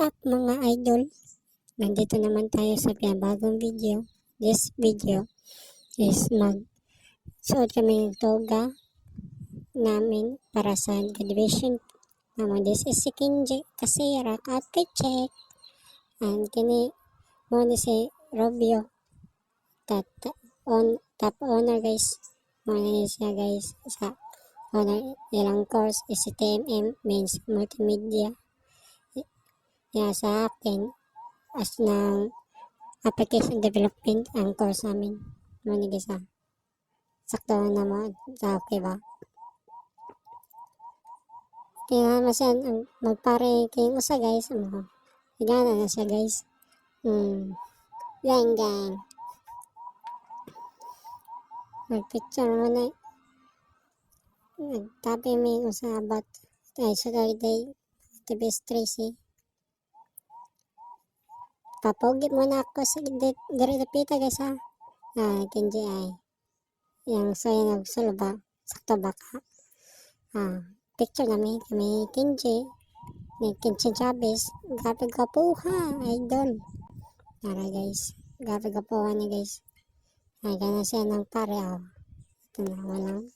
up mga idol? Nandito naman tayo sa pinabagong video. This video is magsuot kami ng toga namin para sa graduation. Naman this is si Kinji Kasira outfit check. And kini mo ni si Robio top owner guys. Muna ni siya guys sa owner ilang course is si TMM means multimedia. Sa akin as ng application development ang course namin. Muna guys sakto na mo sa okay ba? Kaya masan ang magpare kay usa guys mo. Higana na siya guys. Gang. Nagpicture mo na. Nagtabi may usa about Saturday TBS Tracy. Papogi muna ako sa dire pita guys ha. Kinji ay. Yang saya nagsulba. Sakto ba ka? Picture kami Kinji. Ni Kinji Chavez. Gabi kapuha. Idol. Tara guys. Gabi kapuha ni guys. Ay, gana siya ng pare. Ito na, walang